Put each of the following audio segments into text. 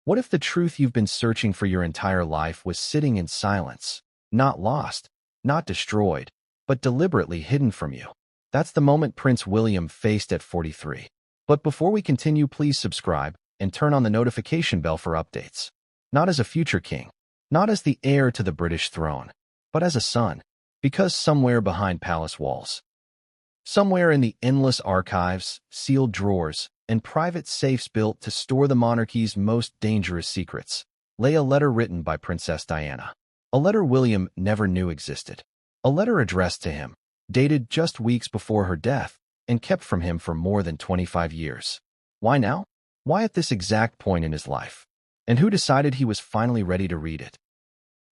What if the truth you've been searching for your entire life was sitting in silence, not lost, not destroyed, but deliberately hidden from you? That's the moment Prince William faced at 43. But before we continue, please subscribe and turn on the notification bell for updates. Not as a future king, not as the heir to the British throne, but as a son, because somewhere behind palace walls, somewhere in the endless archives, sealed drawers, and private safes built to store the monarchy's most dangerous secrets, lay a letter written by Princess Diana. A letter William never knew existed. A letter addressed to him, dated just weeks before her death, and kept from him for more than 25 years. Why now? Why at this exact point in his life? And who decided he was finally ready to read it?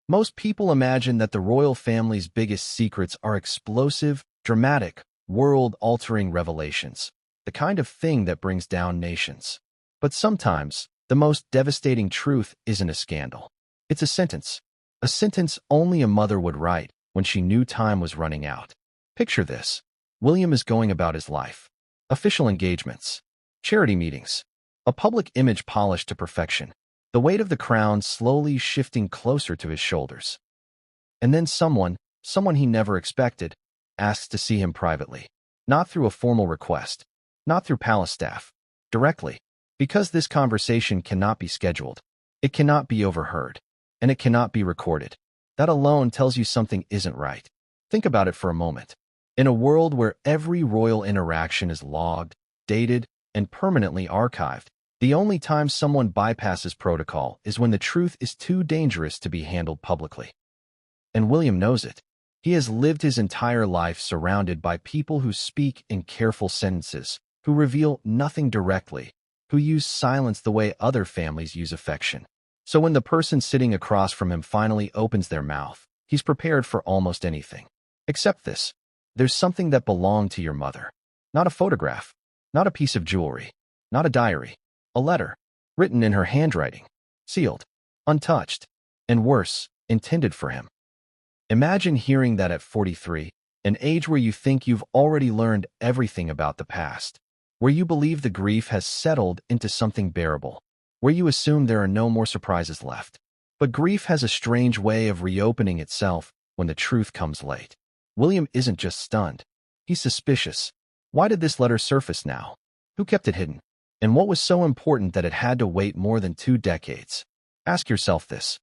Most people imagine that the royal family's biggest secrets are explosive, dramatic, world-altering revelations, the kind of thing that brings down nations. But sometimes, the most devastating truth isn't a scandal. It's a sentence only a mother would write when she knew time was running out. Picture this. William is going about his life. Official engagements, charity meetings, a public image polished to perfection, the weight of the crown slowly shifting closer to his shoulders. And then someone he never expected, asks to see him privately, not through a formal request, not through palace staff, directly, because this conversation cannot be scheduled, it cannot be overheard, and it cannot be recorded. That alone tells you something isn't right. Think about it for a moment. In a world where every royal interaction is logged, dated, and permanently archived, the only time someone bypasses protocol is when the truth is too dangerous to be handled publicly. And William knows it. He has lived his entire life surrounded by people who speak in careful sentences, who reveal nothing directly, who use silence the way other families use affection. So when the person sitting across from him finally opens their mouth, he's prepared for almost anything. Except this. There's something that belonged to your mother. Not a photograph, not a piece of jewelry, not a diary, a letter, written in her handwriting, sealed, untouched, and worse, intended for him. Imagine hearing that at 43, an age where you think you've already learned everything about the past, where you believe the grief has settled into something bearable, where you assume there are no more surprises left. But grief has a strange way of reopening itself when the truth comes late. William isn't just stunned. He's suspicious. Why did this letter surface now? Who kept it hidden? And what was so important that it had to wait more than 2 decades? Ask yourself this.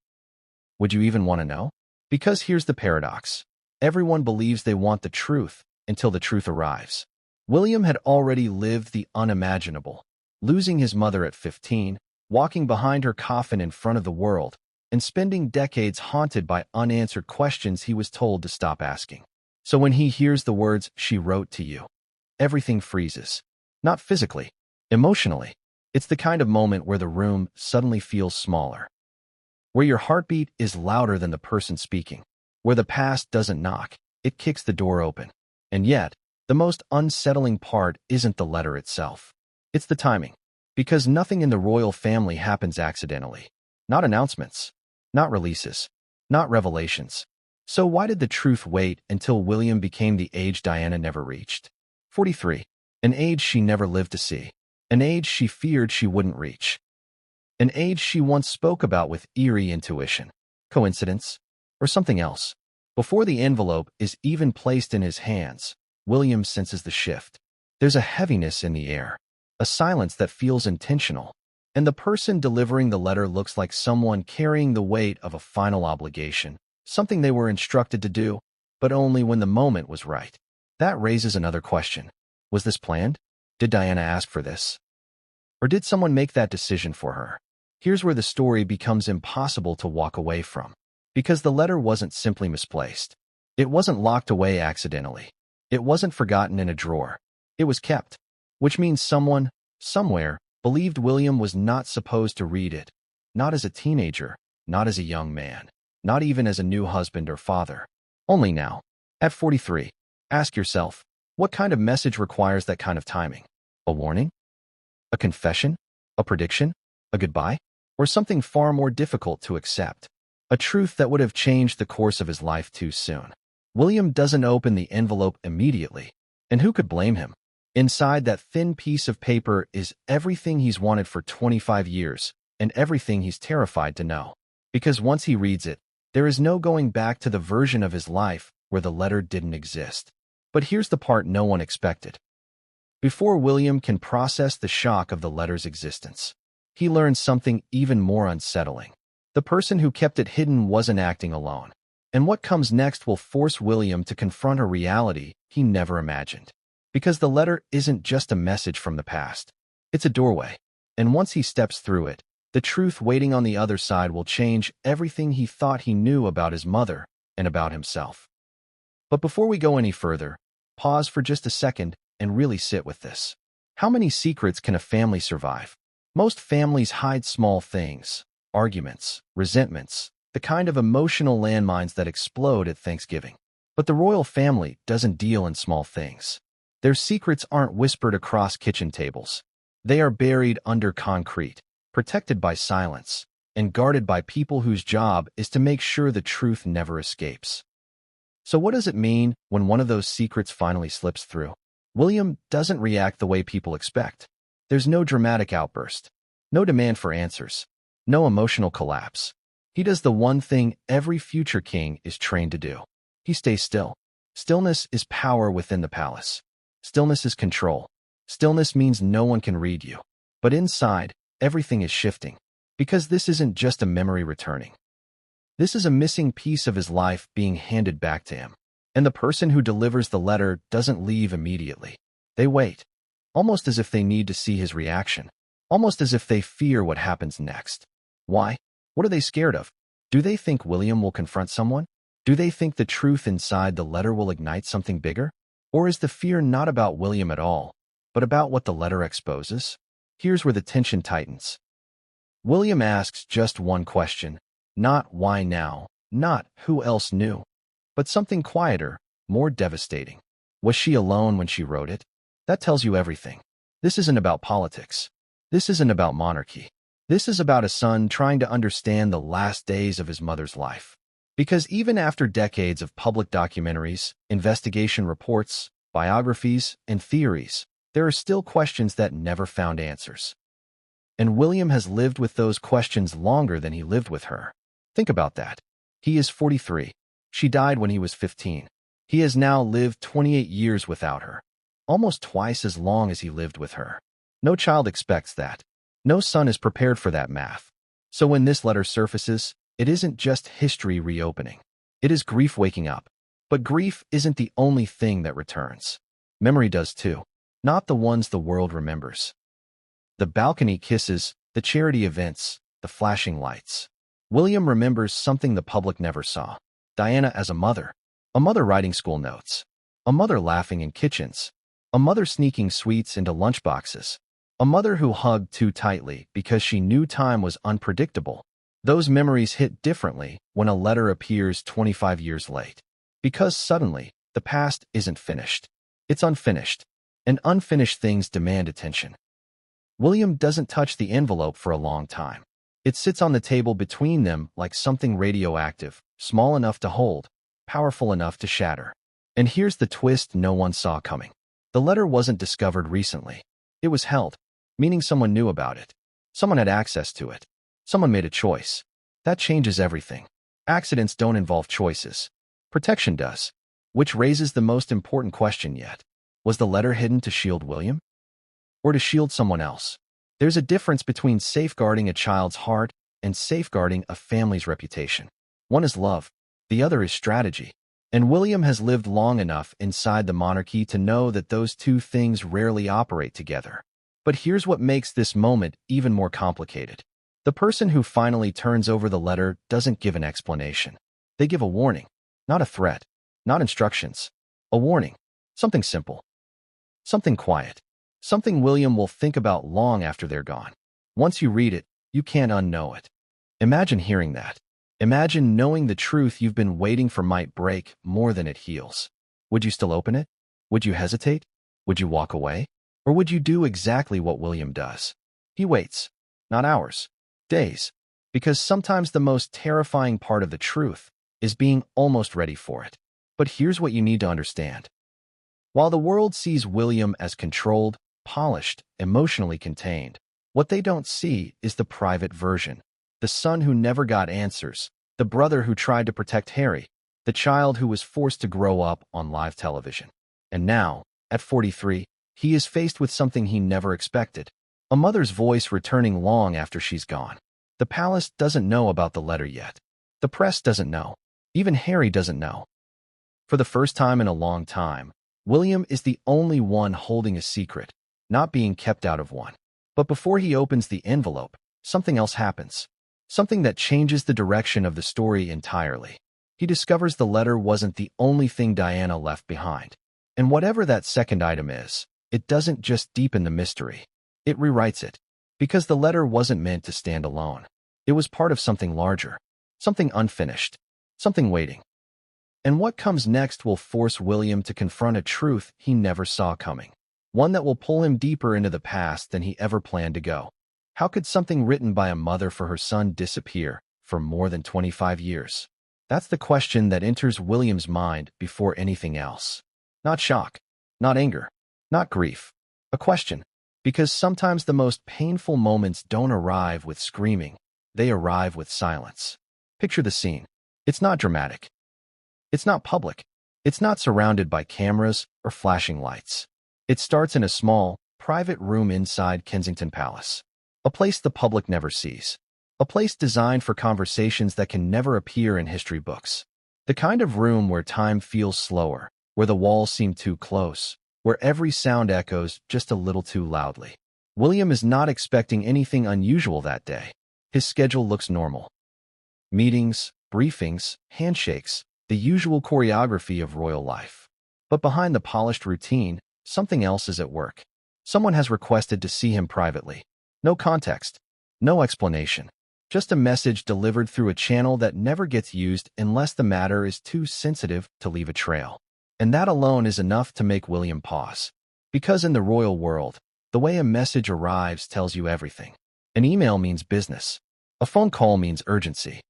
Would you even want to know? Because here's the paradox. Everyone believes they want the truth until the truth arrives. William had already lived the unimaginable, losing his mother at 15, walking behind her coffin in front of the world, and spending decades haunted by unanswered questions he was told to stop asking. So when he hears the words, "She wrote to you," everything freezes. Not physically, emotionally. It's the kind of moment where the room suddenly feels smaller, where your heartbeat is louder than the person speaking, where the past doesn't knock, it kicks the door open. And yet, the most unsettling part isn't the letter itself. It's the timing. Because nothing in the royal family happens accidentally. Not announcements, not releases, not revelations. So why did the truth wait until William became the age Diana never reached? 43. An age she never lived to see. An age she feared she wouldn't reach. An age she once spoke about with eerie intuition. Coincidence? Or something else? Before the envelope is even placed in his hands, William senses the shift. There's a heaviness in the air, a silence that feels intentional, and the person delivering the letter looks like someone carrying the weight of a final obligation, something they were instructed to do, but only when the moment was right. That raises another question. Was this planned? Did Diana ask for this? Or did someone make that decision for her? Here's where the story becomes impossible to walk away from. Because the letter wasn't simply misplaced. It wasn't locked away accidentally. It wasn't forgotten in a drawer. It was kept. Which means someone, somewhere, believed William was not supposed to read it. Not as a teenager, not as a young man, not even as a new husband or father. Only now. At 43. Ask yourself, what kind of message requires that kind of timing? A warning? A confession? A prediction? A goodbye? Or something far more difficult to accept? A truth that would have changed the course of his life too soon. William doesn't open the envelope immediately. And who could blame him? Inside that thin piece of paper is everything he's wanted for 25 years, and everything he's terrified to know. Because once he reads it, there is no going back to the version of his life where the letter didn't exist. But here's the part no one expected. Before William can process the shock of the letter's existence, he learns something even more unsettling. The person who kept it hidden wasn't acting alone. And what comes next will force William to confront a reality he never imagined. Because the letter isn't just a message from the past. It's a doorway. And once he steps through it, the truth waiting on the other side will change everything he thought he knew about his mother and about himself. But before we go any further, pause for just a second and really sit with this. How many secrets can a family survive? Most families hide small things, arguments, resentments, the kind of emotional landmines that explode at Thanksgiving. But the royal family doesn't deal in small things. Their secrets aren't whispered across kitchen tables. They are buried under concrete, protected by silence, and guarded by people whose job is to make sure the truth never escapes. So what does it mean when one of those secrets finally slips through? William doesn't react the way people expect. There's no dramatic outburst, no demand for answers, no emotional collapse. He does the one thing every future king is trained to do. He stays still. Stillness is power within the palace. Stillness is control. Stillness means no one can read you. But inside, everything is shifting. Because this isn't just a memory returning. This is a missing piece of his life being handed back to him. And the person who delivers the letter doesn't leave immediately. They wait, almost as if they need to see his reaction, almost as if they fear what happens next. Why? What are they scared of? Do they think William will confront someone? Do they think the truth inside the letter will ignite something bigger? Or is the fear not about William at all, but about what the letter exposes? Here's where the tension tightens. William asks just one question, not why now, not who else knew, but something quieter, more devastating. Was she alone when she wrote it? That tells you everything. This isn't about politics. This isn't about monarchy. This is about a son trying to understand the last days of his mother's life. Because even after decades of public documentaries, investigation reports, biographies, and theories, there are still questions that never found answers. And William has lived with those questions longer than he lived with her. Think about that. He is 43. She died when he was 15. He has now lived 28 years without her, almost twice as long as he lived with her. No child expects that. No son is prepared for that math. So when this letter surfaces, it isn't just history reopening. It is grief waking up. But grief isn't the only thing that returns. Memory does too. Not the ones the world remembers. The balcony kisses, the charity events, the flashing lights. William remembers something the public never saw. Diana as a mother writing school notes, a mother laughing in kitchens, a mother sneaking sweets into lunchboxes, a mother who hugged too tightly because she knew time was unpredictable. Those memories hit differently when a letter appears 25 years late. Because suddenly, the past isn't finished. It's unfinished. And unfinished things demand attention. William doesn't touch the envelope for a long time. It sits on the table between them like something radioactive, small enough to hold, powerful enough to shatter. And here's the twist no one saw coming. The letter wasn't discovered recently. It was held, meaning someone knew about it. Someone had access to it. Someone made a choice. That changes everything. Accidents don't involve choices. Protection does. Which raises the most important question yet. Was the letter hidden to shield William? Or to shield someone else? There's a difference between safeguarding a child's heart and safeguarding a family's reputation. One is love. The other is strategy. And William has lived long enough inside the monarchy to know that those two things rarely operate together. But here's what makes this moment even more complicated. The person who finally turns over the letter doesn't give an explanation. They give a warning, not a threat, not instructions. A warning. Something simple. Something quiet. Something William will think about long after they're gone. Once you read it, you can't unknow it. Imagine hearing that. Imagine knowing the truth you've been waiting for might break more than it heals. Would you still open it? Would you hesitate? Would you walk away? Or would you do exactly what William does? He waits. Not hours. Days. Because sometimes the most terrifying part of the truth is being almost ready for it. But here's what you need to understand. While the world sees William as controlled, polished, emotionally contained, What they don't see is the private version. The son who never got answers, the brother who tried to protect Harry, the child who was forced to grow up on live television. And now, at 43, he is faced with something he never expected. A mother's voice returning long after she's gone. The palace doesn't know about the letter yet. The press doesn't know. Even Harry doesn't know. For the first time in a long time, William is the only one holding a secret, not being kept out of one. But before he opens the envelope, something else happens. Something that changes the direction of the story entirely. He discovers the letter wasn't the only thing Diana left behind. And whatever that second item is, it doesn't just deepen the mystery. It rewrites it. Because the letter wasn't meant to stand alone. It was part of something larger. Something unfinished. Something waiting. And what comes next will force William to confront a truth he never saw coming. One that will pull him deeper into the past than he ever planned to go. How could something written by a mother for her son disappear for more than 25 years? That's the question that enters William's mind before anything else. Not shock, not anger, not grief. A question. Because sometimes the most painful moments don't arrive with screaming. They arrive with silence. Picture the scene. It's not dramatic. It's not public. It's not surrounded by cameras or flashing lights. It starts in a small, private room inside Kensington Palace. A place the public never sees. A place designed for conversations that can never appear in history books. The kind of room where time feels slower, where the walls seem too close, where every sound echoes just a little too loudly. William is not expecting anything unusual that day. His schedule looks normal. Meetings, briefings, handshakes, the usual choreography of royal life. But behind the polished routine, something else is at work. Someone has requested to see him privately. No context, no explanation. Just a message delivered through a channel that never gets used unless the matter is too sensitive to leave a trail. And that alone is enough to make William pause. Because in the royal world, the way a message arrives tells you everything. An email means business. A phone call means urgency.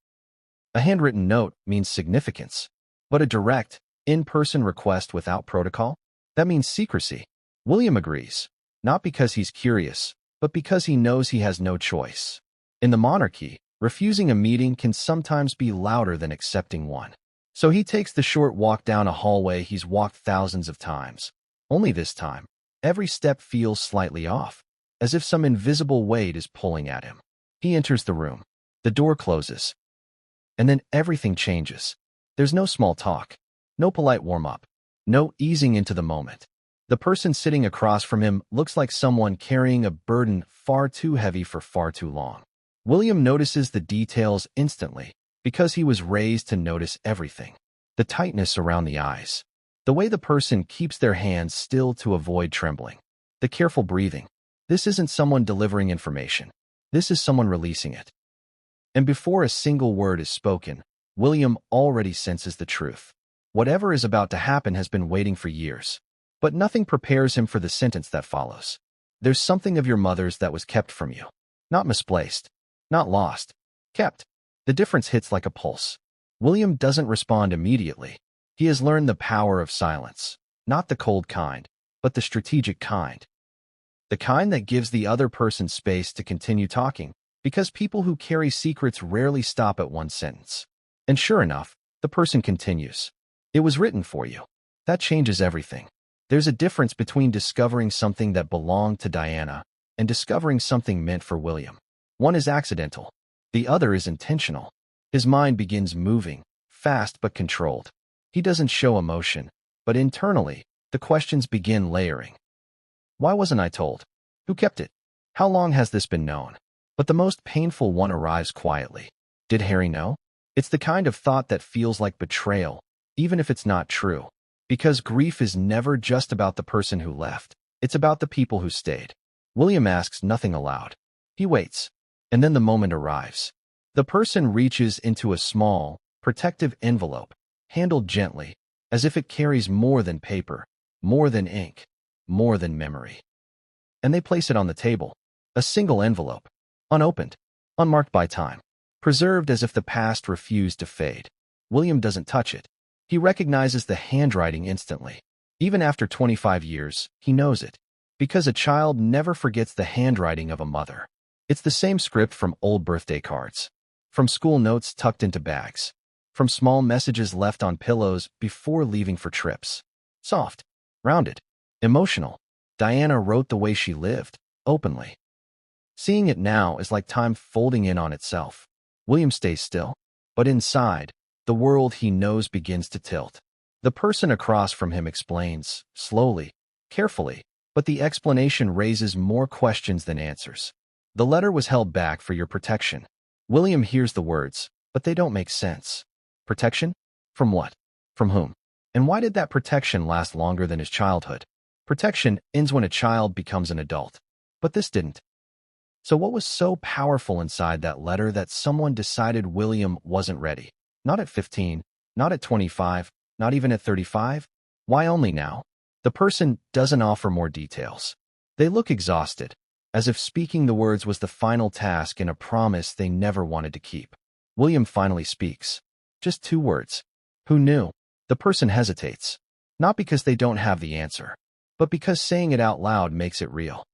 A handwritten note means significance. But a direct, in-person request without protocol? That means secrecy. William agrees. Not because he's curious, but because he knows he has no choice. In the monarchy, refusing a meeting can sometimes be louder than accepting one. So he takes the short walk down a hallway he's walked thousands of times. Only this time, every step feels slightly off, as if some invisible weight is pulling at him. He enters the room. The door closes. And then everything changes. There's no small talk, no polite warm-up, no easing into the moment. The person sitting across from him looks like someone carrying a burden far too heavy for far too long. William notices the details instantly, because he was raised to notice everything. The tightness around the eyes. The way the person keeps their hands still to avoid trembling. The careful breathing. This isn't someone delivering information. This is someone releasing it. And before a single word is spoken, William already senses the truth. Whatever is about to happen has been waiting for years. But nothing prepares him for the sentence that follows. There's something of your mother's that was kept from you. Not misplaced. Not lost. Kept. The difference hits like a pulse. William doesn't respond immediately. He has learned the power of silence. Not the cold kind, but the strategic kind. The kind that gives the other person space to continue talking, because people who carry secrets rarely stop at one sentence. And sure enough, the person continues. It was written for you. That changes everything. There's a difference between discovering something that belonged to Diana and discovering something meant for William. One is accidental. The other is intentional. His mind begins moving, fast but controlled. He doesn't show emotion, but internally, the questions begin layering. Why wasn't I told? Who kept it? How long has this been known? But the most painful one arrives quietly. Did Harry know? It's the kind of thought that feels like betrayal, even if it's not true. Because grief is never just about the person who left. It's about the people who stayed. William asks nothing aloud. He waits. And then the moment arrives. The person reaches into a small, protective envelope, handled gently, as if it carries more than paper, more than ink, more than memory. And they place it on the table. A single envelope. Unopened. Unmarked by time. Preserved as if the past refused to fade. William doesn't touch it. He recognizes the handwriting instantly. Even after 25 years, he knows it. Because a child never forgets the handwriting of a mother. It's the same script from old birthday cards, from school notes tucked into bags, from small messages left on pillows before leaving for trips. Soft, rounded, emotional. Diana wrote the way she lived, openly. Seeing it now is like time folding in on itself. William stays still, but inside, the world he knows begins to tilt. The person across from him explains, slowly, carefully, but the explanation raises more questions than answers. The letter was held back for your protection. William hears the words, but they don't make sense. Protection? From what? From whom? And why did that protection last longer than his childhood? Protection ends when a child becomes an adult. But this didn't. So what was so powerful inside that letter that someone decided William wasn't ready? Not at 15, not at 25, not even at 35? Why only now? The person doesn't offer more details. They look exhausted, as if speaking the words was the final task in a promise they never wanted to keep. William finally speaks. Just 2 words. Who knew? The person hesitates. Not because they don't have the answer, but because saying it out loud makes it real.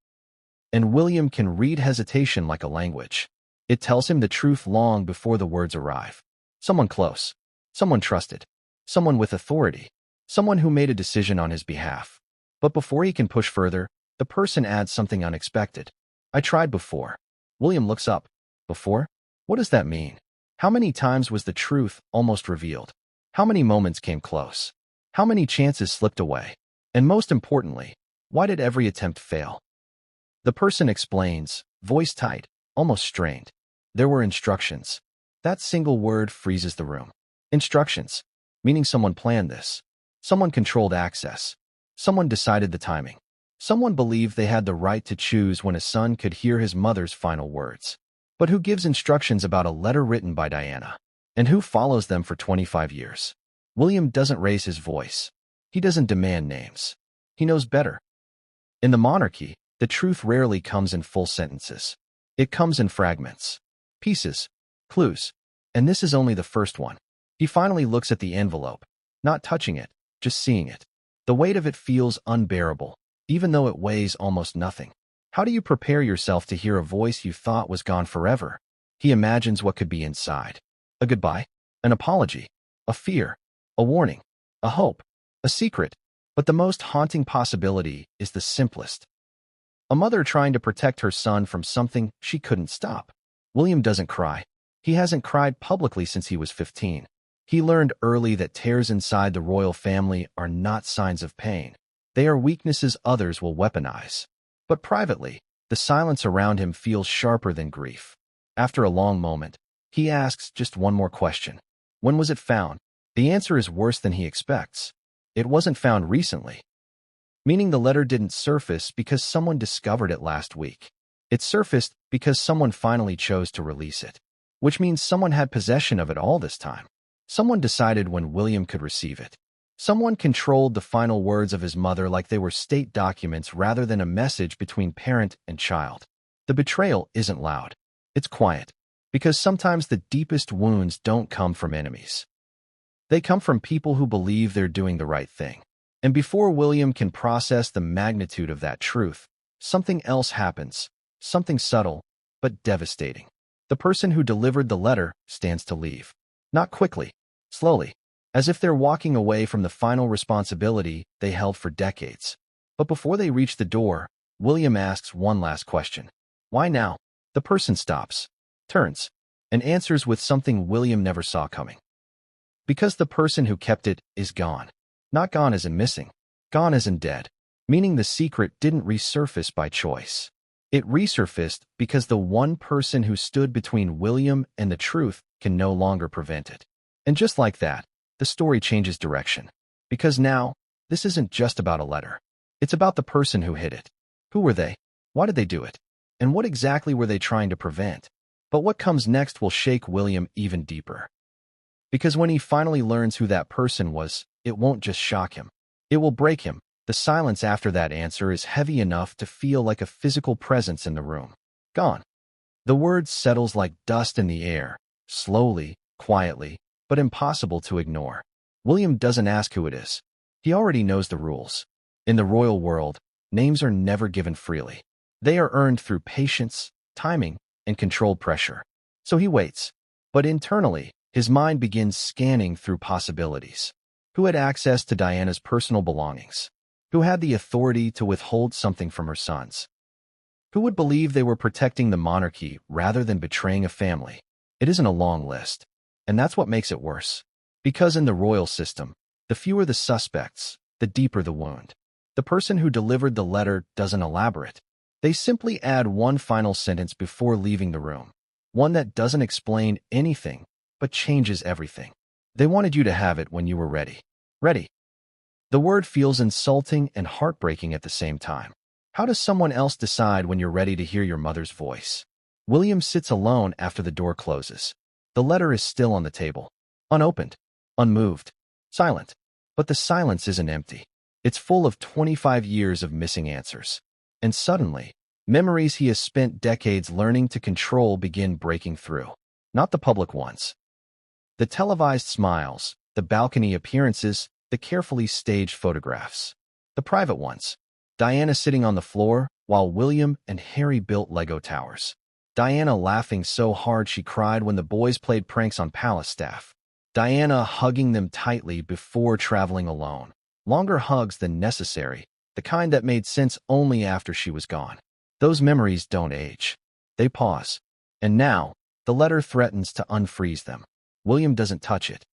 And William can read hesitation like a language. It tells him the truth long before the words arrive. Someone close. Someone trusted. Someone with authority. Someone who made a decision on his behalf. But before he can push further, the person adds something unexpected. I tried before. William looks up. Before? What does that mean? How many times was the truth almost revealed? How many moments came close? How many chances slipped away? And most importantly, why did every attempt fail? The person explains, voice tight, almost strained. There were instructions. That single word freezes the room. Instructions, meaning someone planned this. Someone controlled access. Someone decided the timing. Someone believed they had the right to choose when a son could hear his mother's final words. But who gives instructions about a letter written by Diana? And who follows them for 25 years? William doesn't raise his voice. He doesn't demand names. He knows better. In the monarchy, the truth rarely comes in full sentences. It comes in fragments, pieces, clues. And this is only the first one. He finally looks at the envelope, not touching it, just seeing it. The weight of it feels unbearable, even though it weighs almost nothing. How do you prepare yourself to hear a voice you thought was gone forever? He imagines what could be inside. A goodbye, an apology, a fear, a warning, a hope, a secret. But the most haunting possibility is the simplest. A mother trying to protect her son from something she couldn't stop. William doesn't cry. He hasn't cried publicly since he was 15. He learned early that tears inside the royal family are not signs of pain. They are weaknesses others will weaponize. But privately, the silence around him feels sharper than grief. After a long moment, he asks just one more question. When was it found? The answer is worse than he expects. It wasn't found recently. Meaning the letter didn't surface because someone discovered it last week. It surfaced because someone finally chose to release it. Which means someone had possession of it all this time. Someone decided when William could receive it. Someone controlled the final words of his mother like they were state documents rather than a message between parent and child. The betrayal isn't loud. It's quiet. Because sometimes the deepest wounds don't come from enemies. They come from people who believe they're doing the right thing. And before William can process the magnitude of that truth, something else happens. Something subtle, but devastating. The person who delivered the letter stands to leave. Not quickly, slowly, as if they're walking away from the final responsibility they held for decades. But before they reach the door, William asks one last question. Why now? The person stops, turns, and answers with something William never saw coming. Because the person who kept it is gone. Not gone as in missing, gone as in dead, meaning the secret didn't resurface by choice. It resurfaced because the one person who stood between William and the truth can no longer prevent it. And just like that, the story changes direction. Because now, this isn't just about a letter. It's about the person who hid it. Who were they? Why did they do it? And what exactly were they trying to prevent? But what comes next will shake William even deeper. Because when he finally learns who that person was, it won't just shock him. It will break him. The silence after that answer is heavy enough to feel like a physical presence in the room. Gone. The word settles like dust in the air, slowly, quietly, but impossible to ignore. William doesn't ask who it is. He already knows the rules. In the royal world, names are never given freely. They are earned through patience, timing, and controlled pressure. So he waits. But internally, his mind begins scanning through possibilities. Who had access to Diana's personal belongings? Who had the authority to withhold something from her sons? Who would believe they were protecting the monarchy rather than betraying a family? It isn't a long list. And that's what makes it worse. Because in the royal system, the fewer the suspects, the deeper the wound. The person who delivered the letter doesn't elaborate. They simply add one final sentence before leaving the room. One that doesn't explain anything, but changes everything. They wanted you to have it when you were ready. Ready. The word feels insulting and heartbreaking at the same time. How does someone else decide when you're ready to hear your mother's voice? William sits alone after the door closes. The letter is still on the table. Unopened, unmoved, silent. But the silence isn't empty. It's full of 25 years of missing answers. And suddenly, memories he has spent decades learning to control begin breaking through. Not the public ones. The televised smiles, the balcony appearances, the carefully staged photographs. The private ones. Diana sitting on the floor while William and Harry built Lego towers. Diana laughing so hard she cried when the boys played pranks on palace staff. Diana hugging them tightly before traveling alone. Longer hugs than necessary, the kind that made sense only after she was gone. Those memories don't age. They pause. And now, the letter threatens to unfreeze them. William doesn't touch it.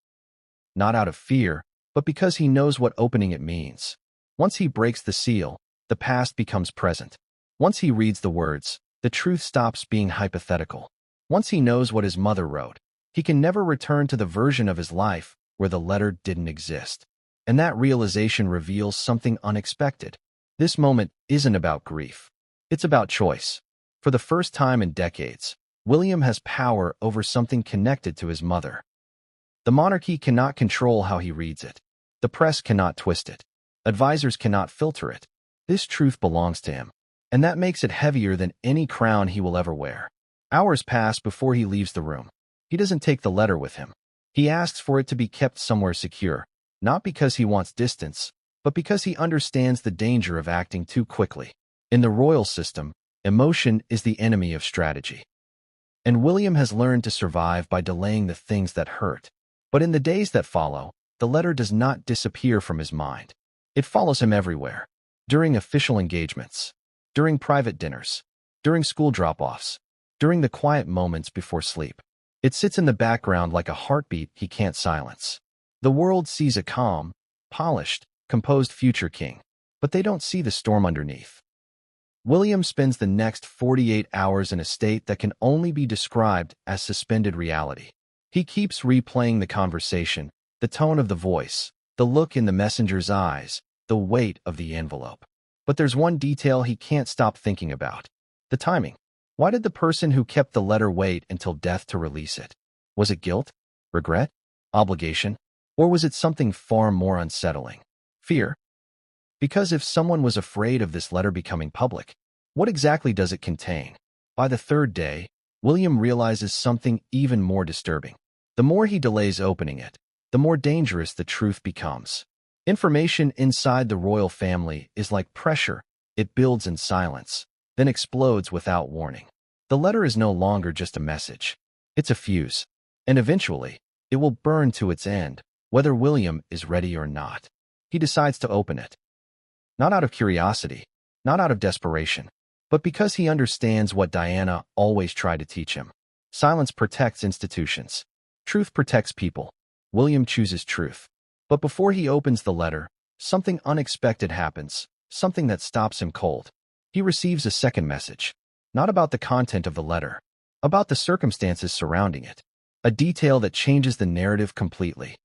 Not out of fear, but because he knows what opening it means. Once he breaks the seal, the past becomes present. Once he reads the words, the truth stops being hypothetical. Once he knows what his mother wrote, he can never return to the version of his life where the letter didn't exist. And that realization reveals something unexpected. This moment isn't about grief. It's about choice. For the first time in decades, William has power over something connected to his mother. The monarchy cannot control how he reads it. The press cannot twist it. Advisors cannot filter it. This truth belongs to him, and that makes it heavier than any crown he will ever wear. Hours pass before he leaves the room. He doesn't take the letter with him. He asks for it to be kept somewhere secure, not because he wants distance, but because he understands the danger of acting too quickly. In the royal system, emotion is the enemy of strategy. And William has learned to survive by delaying the things that hurt. But in the days that follow, the letter does not disappear from his mind. It follows him everywhere. During official engagements, during private dinners, during school drop-offs, during the quiet moments before sleep. It sits in the background like a heartbeat he can't silence. The world sees a calm, polished, composed future king, but they don't see the storm underneath. William spends the next 48 hours in a state that can only be described as suspended reality. He keeps replaying the conversation, the tone of the voice, the look in the messenger's eyes, the weight of the envelope. But there's one detail he can't stop thinking about. The timing. Why did the person who kept the letter wait until death to release it? Was it guilt? Regret? Obligation? Or was it something far more unsettling? Fear? Because if someone was afraid of this letter becoming public, what exactly does it contain? By the third day, William realizes something even more disturbing. The more he delays opening it, the more dangerous the truth becomes. Information inside the royal family is like pressure. It builds in silence, then explodes without warning. The letter is no longer just a message. It's a fuse. And eventually, it will burn to its end, whether William is ready or not. He decides to open it. Not out of curiosity, not out of desperation, but because he understands what Diana always tried to teach him. Silence protects institutions. Truth protects people. William chooses truth. But before he opens the letter, something unexpected happens, something that stops him cold. He receives a second message, not about the content of the letter, about the circumstances surrounding it, a detail that changes the narrative completely.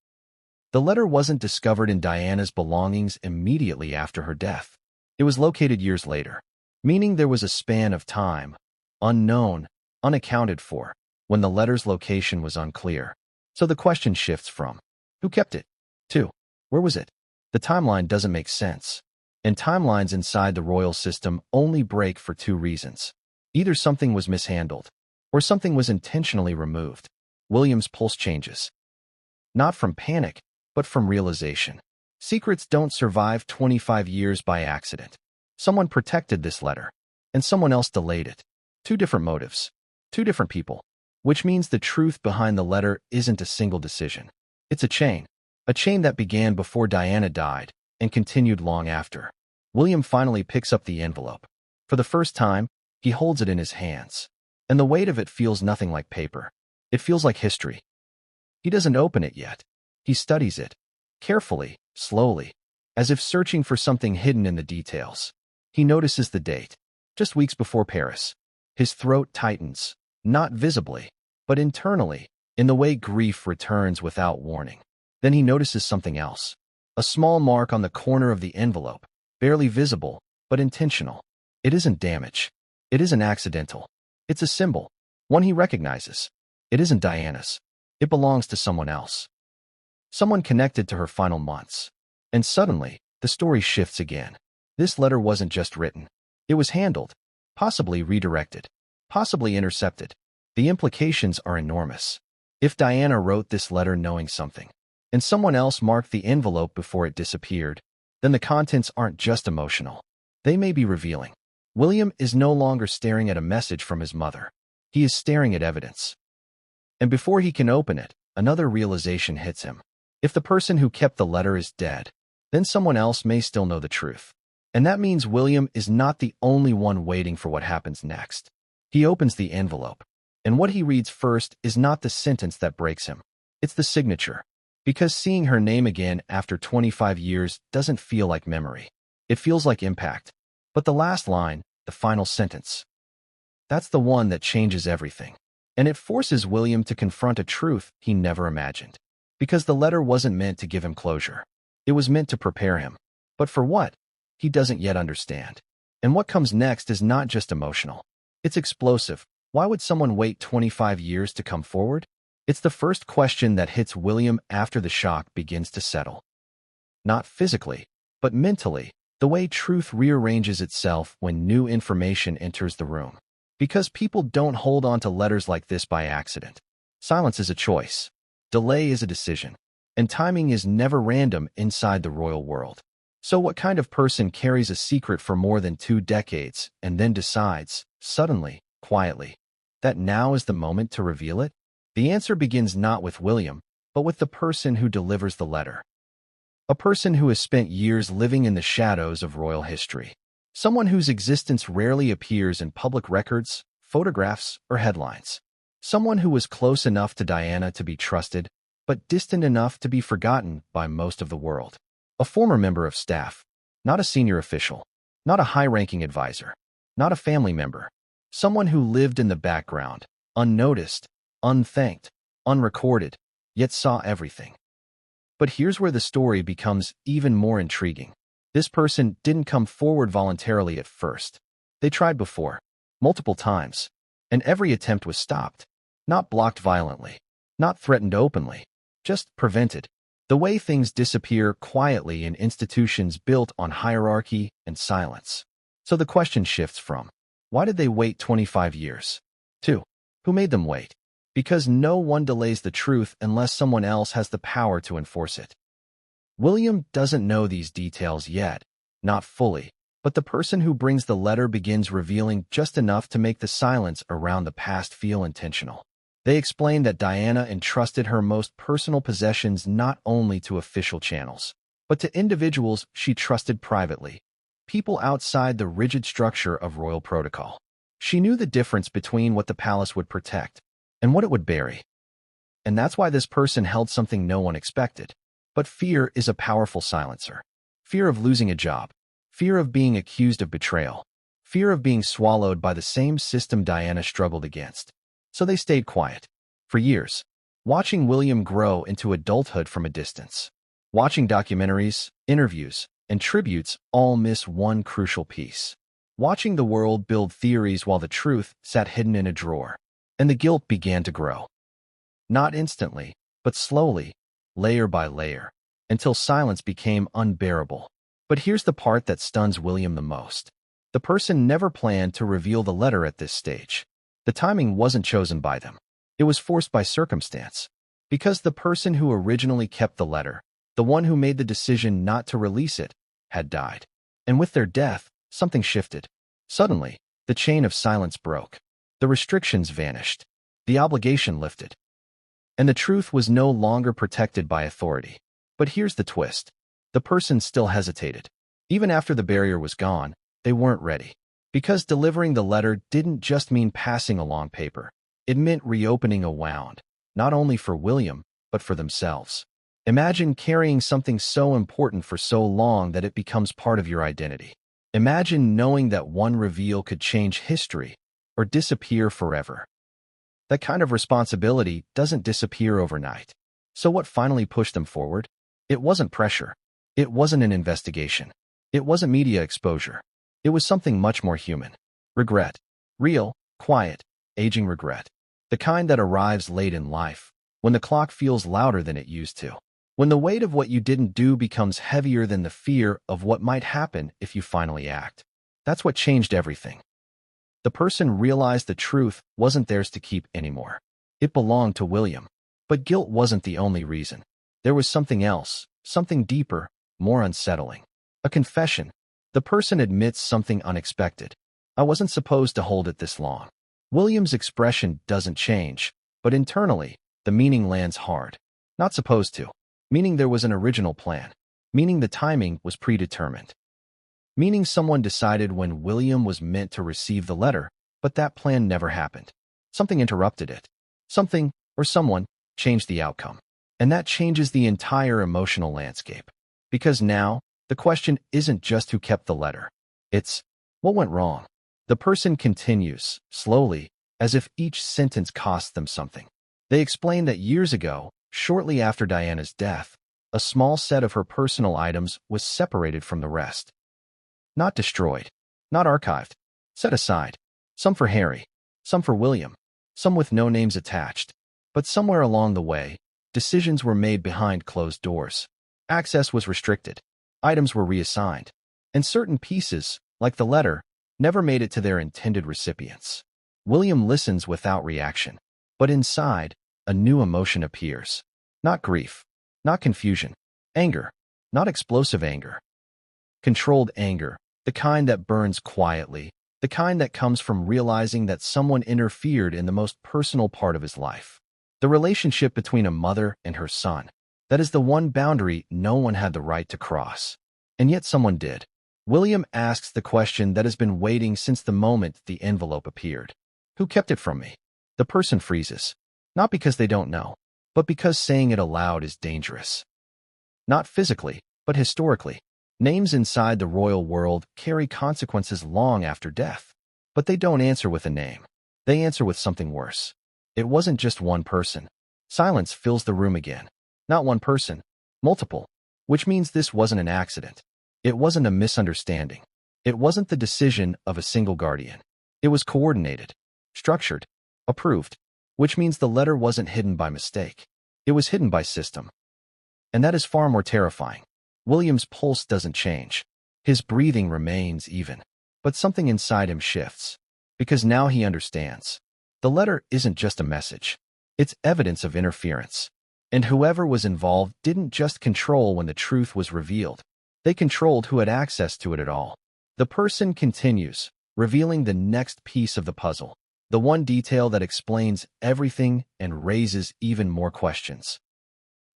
The letter wasn't discovered in Diana's belongings immediately after her death. It was located years later, meaning there was a span of time, unknown, unaccounted for, when the letter's location was unclear. So the question shifts from, who kept it? To, where was it? The timeline doesn't make sense. And timelines inside the royal system only break for two reasons. Either something was mishandled, or something was intentionally removed. William's pulse changes. Not from panic, but from realization. Secrets don't survive 25 years by accident. Someone protected this letter, and someone else delayed it. Two different motives, two different people, which means the truth behind the letter isn't a single decision. It's a chain that began before Diana died and continued long after. William finally picks up the envelope. For the first time, he holds it in his hands, and the weight of it feels nothing like paper. It feels like history. He doesn't open it yet. He studies it, carefully, slowly, as if searching for something hidden in the details. He notices the date, just weeks before Paris. His throat tightens, not visibly, but internally, in the way grief returns without warning. Then he notices something else. A small mark on the corner of the envelope, barely visible, but intentional. It isn't damage. It isn't accidental. It's a symbol, one he recognizes. It isn't Diana's. It belongs to someone else. Someone connected to her final months. And suddenly, the story shifts again. This letter wasn't just written. It was handled, possibly redirected, possibly intercepted. The implications are enormous. If Diana wrote this letter knowing something, and someone else marked the envelope before it disappeared, then the contents aren't just emotional. They may be revealing. William is no longer staring at a message from his mother. He is staring at evidence. And before he can open it, another realization hits him. If the person who kept the letter is dead, then someone else may still know the truth. And that means William is not the only one waiting for what happens next. He opens the envelope, and what he reads first is not the sentence that breaks him. It's the signature. Because seeing her name again after 25 years doesn't feel like memory. It feels like impact. But the last line, the final sentence, that's the one that changes everything. And it forces William to confront a truth he never imagined. Because the letter wasn't meant to give him closure. It was meant to prepare him. But for what? He doesn't yet understand. And what comes next is not just emotional. It's explosive. Why would someone wait 25 years to come forward? It's the first question that hits William after the shock begins to settle. Not physically, but mentally, the way truth rearranges itself when new information enters the room. Because people don't hold on to letters like this by accident. Silence is a choice. Delay is a decision. And timing is never random inside the royal world. So what kind of person carries a secret for more than 2 decades and then decides, suddenly, quietly, that now is the moment to reveal it? The answer begins not with William, but with the person who delivers the letter. A person who has spent years living in the shadows of royal history. Someone whose existence rarely appears in public records, photographs, or headlines. Someone who was close enough to Diana to be trusted, but distant enough to be forgotten by most of the world. A former member of staff, not a senior official, not a high-ranking advisor, not a family member. Someone who lived in the background, unnoticed, unthanked, unrecorded, yet saw everything. But here's where the story becomes even more intriguing. This person didn't come forward voluntarily at first. They tried before, multiple times, and every attempt was stopped. Not blocked violently, not threatened openly, just prevented. The way things disappear quietly in institutions built on hierarchy and silence. So the question shifts from, why did they wait 25 years? To, who made them wait? Because no one delays the truth unless someone else has the power to enforce it. William doesn't know these details yet, not fully, but the person who brings the letter begins revealing just enough to make the silence around the past feel intentional. They explain that Diana entrusted her most personal possessions not only to official channels, but to individuals she trusted privately, people outside the rigid structure of royal protocol. She knew the difference between what the palace would protect and what it would bury. And that's why this person held something no one expected. But fear is a powerful silencer. Fear of losing a job, fear of being accused of betrayal, fear of being swallowed by the same system Diana struggled against. So they stayed quiet. For years, watching William grow into adulthood from a distance. Watching documentaries, interviews, and tributes all miss one crucial piece. Watching the world build theories while the truth sat hidden in a drawer. And the guilt began to grow. Not instantly, but slowly, layer by layer, until silence became unbearable. But here's the part that stuns William the most. The person never planned to reveal the letter at this stage. The timing wasn't chosen by them. It was forced by circumstance. Because the person who originally kept the letter, the one who made the decision not to release it, had died. And with their death, something shifted. Suddenly, the chain of silence broke. The restrictions vanished. The obligation lifted. And the truth was no longer protected by authority. But here's the twist. The person still hesitated. Even after the barrier was gone, they weren't ready. Because delivering the letter didn't just mean passing along paper. It meant reopening a wound, not only for William, but for themselves. Imagine carrying something so important for so long that it becomes part of your identity. Imagine knowing that one reveal could change history or disappear forever. That kind of responsibility doesn't disappear overnight. So what finally pushed them forward? It wasn't pressure. It wasn't an investigation. It wasn't media exposure. It was something much more human. Regret. Real, quiet, aging regret. The kind that arrives late in life, when the clock feels louder than it used to. When the weight of what you didn't do becomes heavier than the fear of what might happen if you finally act. That's what changed everything. The person realized the truth wasn't theirs to keep anymore. It belonged to William. But guilt wasn't the only reason. There was something else, something deeper, more unsettling. A confession. The person admits something unexpected. I wasn't supposed to hold it this long. William's expression doesn't change, but internally, the meaning lands hard. Not supposed to. Meaning there was an original plan. Meaning the timing was predetermined. Meaning someone decided when William was meant to receive the letter, but that plan never happened. Something interrupted it. Something, or someone, changed the outcome. And that changes the entire emotional landscape. Because now, the question isn't just who kept the letter. It's, what went wrong? The person continues, slowly, as if each sentence cost them something. They explain that years ago, shortly after Diana's death, a small set of her personal items was separated from the rest. Not destroyed, not archived, set aside. Some for Harry, some for William, some with no names attached. But somewhere along the way, decisions were made behind closed doors. Access was restricted. Items were reassigned. And certain pieces, like the letter, never made it to their intended recipients. William listens without reaction. But inside, a new emotion appears. Not grief, not confusion, anger, not explosive anger. Controlled anger, the kind that burns quietly, the kind that comes from realizing that someone interfered in the most personal part of his life. The relationship between a mother and her son. That is the one boundary no one had the right to cross. And yet someone did. William asks the question that has been waiting since the moment the envelope appeared. Who kept it from me? The person freezes. Not because they don't know, but because saying it aloud is dangerous. Not physically, but historically. Names inside the royal world carry consequences long after death. But they don't answer with a name. They answer with something worse. It wasn't just one person. Silence fills the room again. Not one person, multiple. Which means this wasn't an accident. It wasn't a misunderstanding. It wasn't the decision of a single guardian. It was coordinated, structured, approved. Which means the letter wasn't hidden by mistake. It was hidden by system. And that is far more terrifying. William's pulse doesn't change. His breathing remains even. But something inside him shifts. Because now he understands. The letter isn't just a message. It's evidence of interference. And whoever was involved didn't just control when the truth was revealed. They controlled who had access to it at all. The person continues, revealing the next piece of the puzzle. The one detail that explains everything and raises even more questions.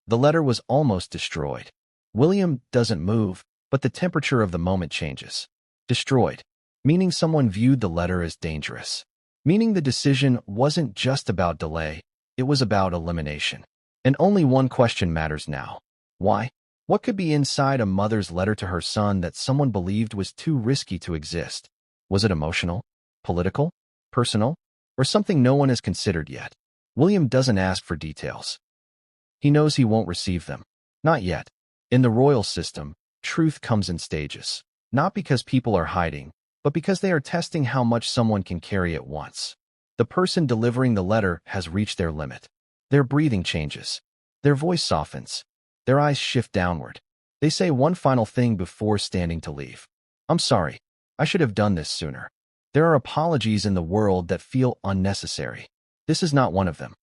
The letter was almost destroyed. William doesn't move, but the temperature of the moment changes. Destroyed, meaning someone viewed the letter as dangerous. Meaning the decision wasn't just about delay, it was about elimination. And only one question matters now. Why? What could be inside a mother's letter to her son that someone believed was too risky to exist? Was it emotional? Political? Personal? Or something no one has considered yet? William doesn't ask for details. He knows he won't receive them. Not yet. In the royal system, truth comes in stages. Not because people are hiding, but because they are testing how much someone can carry at once. The person delivering the letter has reached their limit. Their breathing changes. Their voice softens. Their eyes shift downward. They say one final thing before standing to leave. I'm sorry. I should have done this sooner. There are apologies in the world that feel unnecessary. This is not one of them.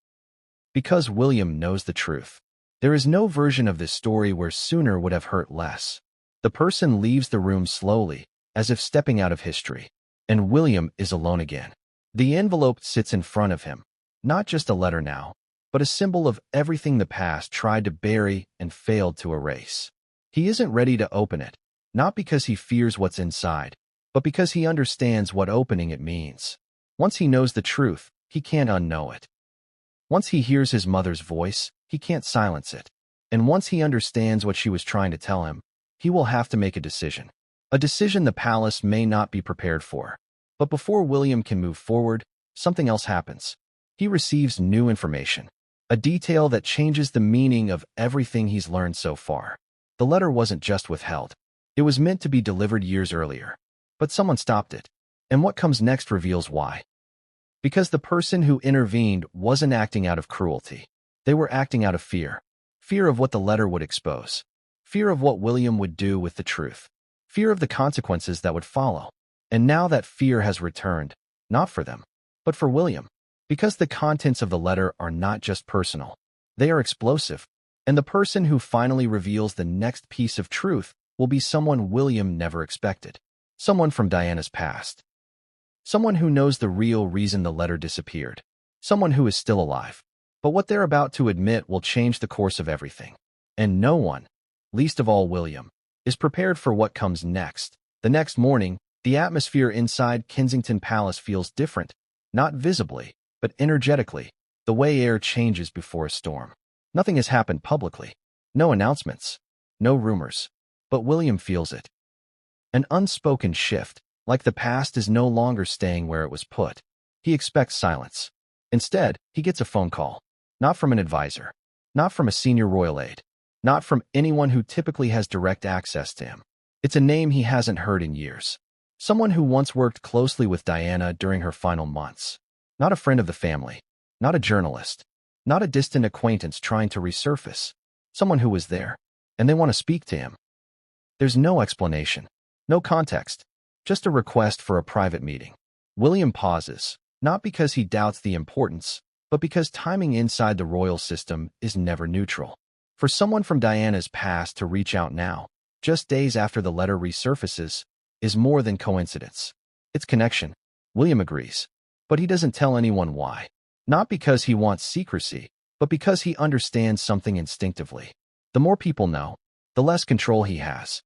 Because William knows the truth. There is no version of this story where sooner would have hurt less. The person leaves the room slowly, as if stepping out of history. And William is alone again. The envelope sits in front of him, not just a letter now, but a symbol of everything the past tried to bury and failed to erase. He isn't ready to open it, not because he fears what's inside, but because he understands what opening it means. Once he knows the truth, he can't unknow it. Once he hears his mother's voice, he can't silence it. And once he understands what she was trying to tell him, he will have to make a decision. A decision the palace may not be prepared for. But before William can move forward, something else happens. He receives new information, a detail that changes the meaning of everything he's learned so far. The letter wasn't just withheld. It was meant to be delivered years earlier. But someone stopped it. And what comes next reveals why. Because the person who intervened wasn't acting out of cruelty. They were acting out of fear. Fear of what the letter would expose. Fear of what William would do with the truth. Fear of the consequences that would follow. And now that fear has returned, not for them, but for William. Because the contents of the letter are not just personal. They are explosive. And the person who finally reveals the next piece of truth will be someone William never expected. Someone from Diana's past. Someone who knows the real reason the letter disappeared. Someone who is still alive. But what they're about to admit will change the course of everything. And no one, least of all William, is prepared for what comes next. The next morning, the atmosphere inside Kensington Palace feels different, not visibly, but energetically, the way air changes before a storm. Nothing has happened publicly. No announcements. No rumors. But William feels it. An unspoken shift, like the past is no longer staying where it was put. He expects silence. Instead, he gets a phone call. Not from an advisor. Not from a senior royal aide. Not from anyone who typically has direct access to him. It's a name he hasn't heard in years. Someone who once worked closely with Diana during her final months. Not a friend of the family. Not a journalist. Not a distant acquaintance trying to resurface. Someone who was there. And they want to speak to him. There's no explanation. No context. Just a request for a private meeting. William pauses, not because he doubts the importance, but because timing inside the royal system is never neutral. For someone from Diana's past to reach out now, just days after the letter resurfaces, is more than coincidence. It's connection. William agrees. But he doesn't tell anyone why. Not because he wants secrecy, but because he understands something instinctively. The more people know, the less control he has.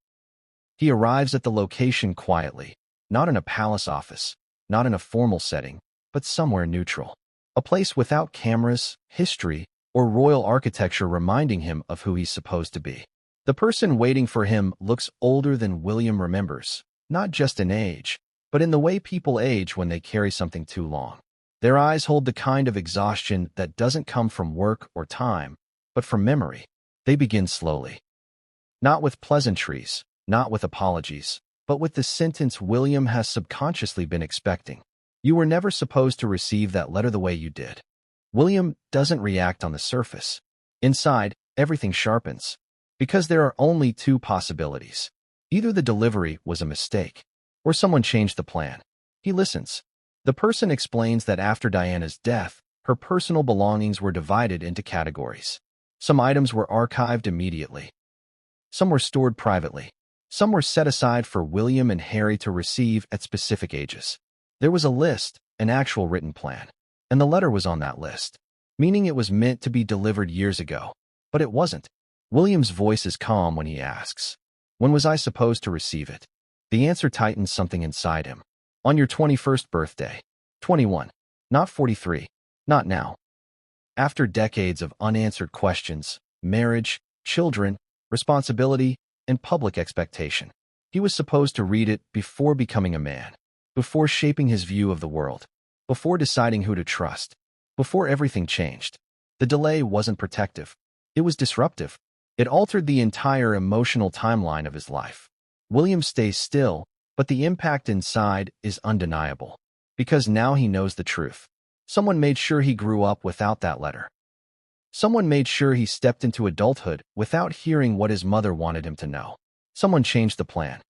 He arrives at the location quietly, not in a palace office, not in a formal setting, but somewhere neutral. A place without cameras, history, or royal architecture reminding him of who he's supposed to be. The person waiting for him looks older than William remembers, not just in age, but in the way people age when they carry something too long. Their eyes hold the kind of exhaustion that doesn't come from work or time, but from memory. They begin slowly. Not with pleasantries, not with apologies, but with the sentence William has subconsciously been expecting. You were never supposed to receive that letter the way you did. William doesn't react on the surface. Inside, everything sharpens. Because there are only two possibilities. Either the delivery was a mistake, or someone changed the plan. He listens. The person explains that after Diana's death, her personal belongings were divided into categories. Some items were archived immediately. Some were stored privately. Some were set aside for William and Harry to receive at specific ages. There was a list, an actual written plan. And the letter was on that list, meaning it was meant to be delivered years ago. But it wasn't. William's voice is calm when he asks, "When was I supposed to receive it?" The answer tightens something inside him. On your 21st birthday. 21. Not 43. Not now. After decades of unanswered questions, marriage, children, responsibility, and public expectation, he was supposed to read it before becoming a man, before shaping his view of the world, before deciding who to trust, before everything changed. The delay wasn't protective. It was disruptive. It altered the entire emotional timeline of his life. William stays still, but the impact inside is undeniable. Because now he knows the truth. Someone made sure he grew up without that letter. Someone made sure he stepped into adulthood without hearing what his mother wanted him to know. Someone changed the plan.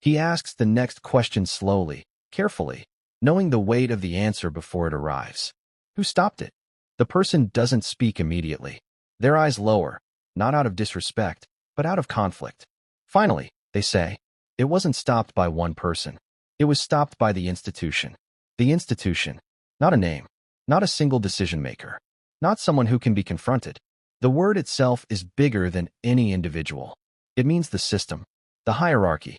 He asks the next question slowly, carefully, knowing the weight of the answer before it arrives. Who stopped it? The person doesn't speak immediately. Their eyes lower, not out of disrespect, but out of conflict. Finally, they say, It wasn't stopped by one person. It was stopped by the institution. The institution, not a name, not a single decision maker, not someone who can be confronted. The word itself is bigger than any individual. It means the system, the hierarchy,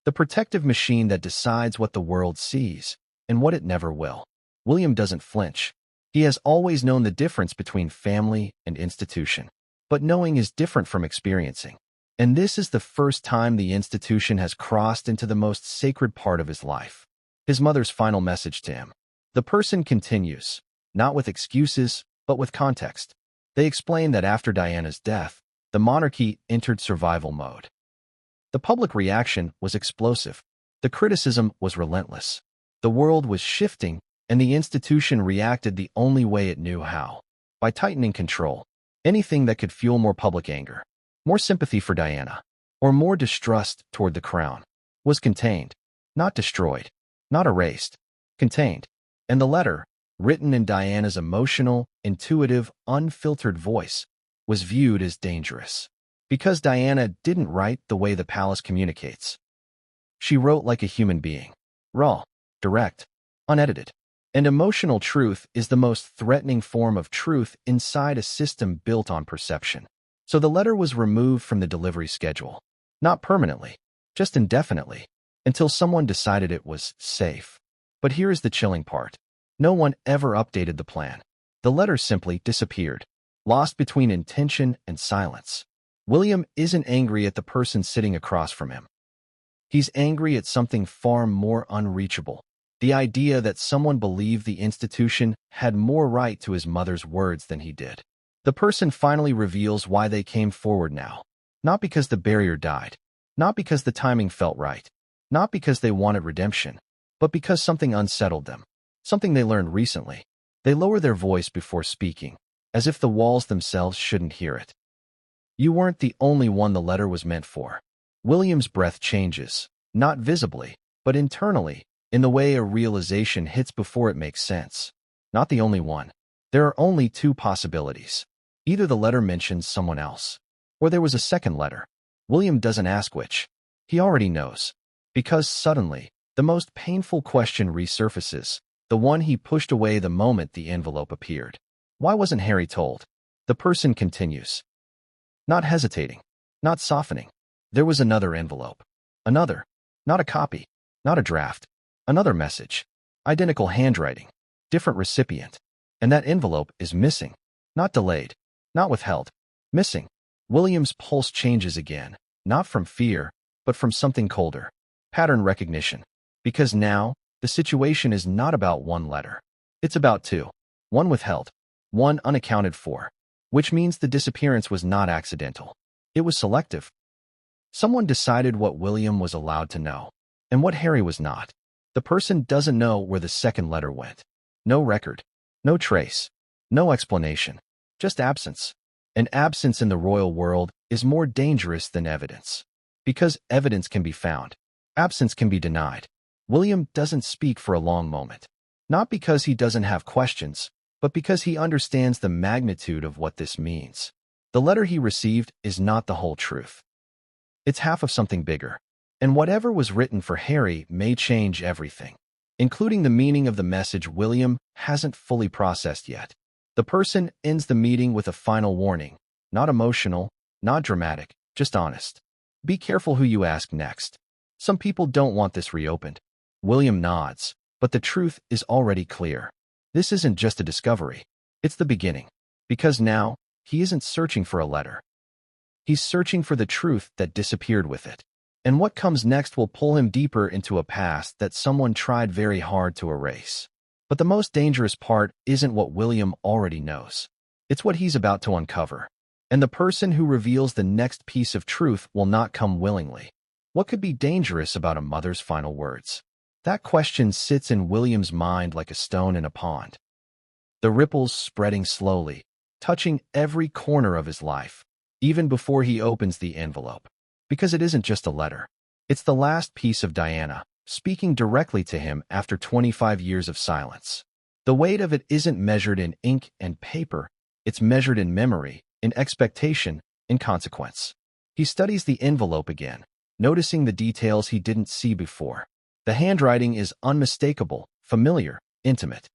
the protective machine that decides what the world sees and what it never will. William doesn't flinch. He has always known the difference between family and institution. But knowing is different from experiencing. And this is the first time the institution has crossed into the most sacred part of his life. His mother's final message to him. The person continues, not with excuses, but with context. They explain that after Diana's death, the monarchy entered survival mode. The public reaction was explosive. The criticism was relentless. The world was shifting, and the institution reacted the only way it knew how, by tightening control. Anything that could fuel more public anger, more sympathy for Diana, or more distrust toward the crown, was contained, not destroyed, not erased, contained. And the letter, written in Diana's emotional, intuitive, unfiltered voice, was viewed as dangerous. Because Diana didn't write the way the palace communicates. She wrote like a human being, raw, direct, unedited. And emotional truth is the most threatening form of truth inside a system built on perception. So the letter was removed from the delivery schedule. Not permanently, just indefinitely, until someone decided it was safe. But here is the chilling part. No one ever updated the plan. The letter simply disappeared, lost between intention and silence. William isn't angry at the person sitting across from him. He's angry at something far more unreachable. The idea that someone believed the institution had more right to his mother's words than he did. The person finally reveals why they came forward now. Not because the barrier died. Not because the timing felt right. Not because they wanted redemption. But because something unsettled them. Something they learned recently. They lower their voice before speaking, as if the walls themselves shouldn't hear it. You weren't the only one the letter was meant for. William's breath changes, not visibly, but internally, in the way a realization hits before it makes sense. Not the only one. There are only two possibilities. Either the letter mentions someone else, or there was a second letter. William doesn't ask which. He already knows. Because suddenly, the most painful question resurfaces, the one he pushed away the moment the envelope appeared. Why wasn't Harry told? The person continues. Not hesitating, not softening. There was another envelope. Another. Not a copy. Not a draft. Another message. Identical handwriting. Different recipient. And that envelope is missing. Not delayed. Not withheld. Missing. William's pulse changes again. Not from fear, but from something colder. Pattern recognition. Because now, the situation is not about one letter. It's about two. One withheld. One unaccounted for. Which means the disappearance was not accidental. It was selective. Someone decided what William was allowed to know, and what Harry was not. The person doesn't know where the second letter went. No record, no trace, no explanation, just absence. And absence in the royal world is more dangerous than evidence. Because evidence can be found, absence can be denied. William doesn't speak for a long moment. Not because he doesn't have questions, but because he understands the magnitude of what this means. The letter he received is not the whole truth. It's half of something bigger. And whatever was written for Harry may change everything, including the meaning of the message William hasn't fully processed yet. The person ends the meeting with a final warning. Not emotional, not dramatic, just honest. Be careful who you ask next. Some people don't want this reopened. William nods, but the truth is already clear. This isn't just a discovery. It's the beginning. Because now, he isn't searching for a letter. He's searching for the truth that disappeared with it. And what comes next will pull him deeper into a past that someone tried very hard to erase. But the most dangerous part isn't what William already knows. It's what he's about to uncover. And the person who reveals the next piece of truth will not come willingly. What could be dangerous about a mother's final words? That question sits in William's mind like a stone in a pond. The ripples spreading slowly, touching every corner of his life, even before he opens the envelope. Because it isn't just a letter. It's the last piece of Diana, speaking directly to him after 25 years of silence. The weight of it isn't measured in ink and paper. It's measured in memory, in expectation, in consequence. He studies the envelope again, noticing the details he didn't see before. The handwriting is unmistakable, familiar, intimate.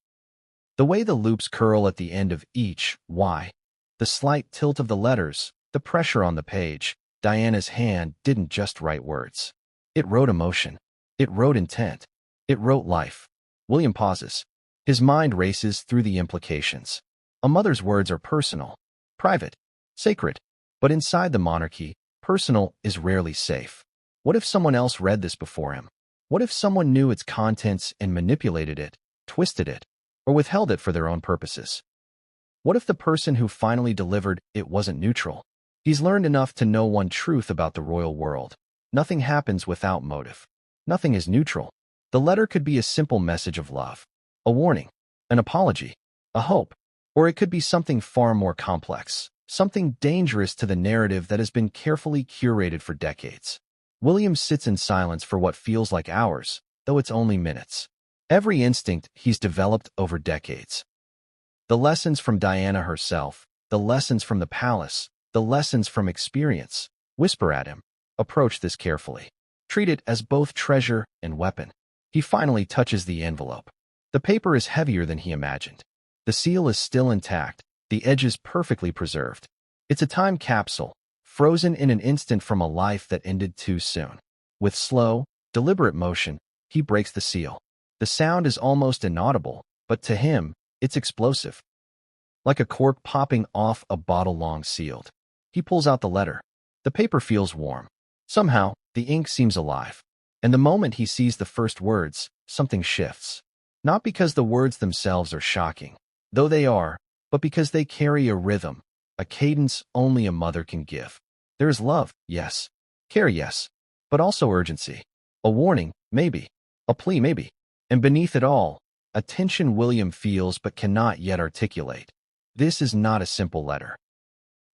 The way the loops curl at the end of each Y, the slight tilt of the letters, the pressure on the page. Diana's hand didn't just write words. It wrote emotion. It wrote intent. It wrote life. William pauses. His mind races through the implications. A mother's words are personal, private, sacred. But inside the monarchy, personal is rarely safe. What if someone else read this before him? What if someone knew its contents and manipulated it, twisted it, or withheld it for their own purposes? What if the person who finally delivered it wasn't neutral? He's learned enough to know one truth about the royal world. Nothing happens without motive. Nothing is neutral. The letter could be a simple message of love, a warning, an apology, a hope, or it could be something far more complex, something dangerous to the narrative that has been carefully curated for decades. William sits in silence for what feels like hours, though it's only minutes. Every instinct he's developed over decades. The lessons from Diana herself, the lessons from the palace, the lessons from experience, whisper at him. Approach this carefully. Treat it as both treasure and weapon. He finally touches the envelope. The paper is heavier than he imagined. The seal is still intact, the edges perfectly preserved. It's a time capsule, frozen in an instant from a life that ended too soon. With slow, deliberate motion, he breaks the seal. The sound is almost inaudible, but to him, it's explosive. Like a cork popping off a bottle long sealed. He pulls out the letter. The paper feels warm. Somehow, the ink seems alive. And the moment he sees the first words, something shifts. Not because the words themselves are shocking, though they are, but because they carry a rhythm, a cadence only a mother can give. There is love, yes. Care, yes. But also urgency. A warning, maybe. A plea, maybe. And beneath it all, a tension William feels but cannot yet articulate. This is not a simple letter.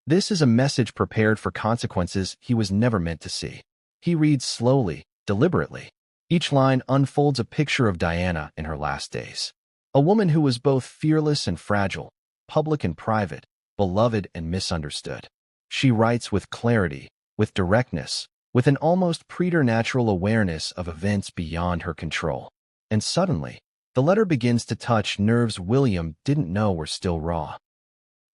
This is a message prepared for consequences he was never meant to see. He reads slowly, deliberately. Each line unfolds a picture of Diana in her last days. A woman who was both fearless and fragile, public and private, beloved and misunderstood. She writes with clarity, with directness, with an almost preternatural awareness of events beyond her control. And suddenly, the letter begins to touch nerves William didn't know were still raw.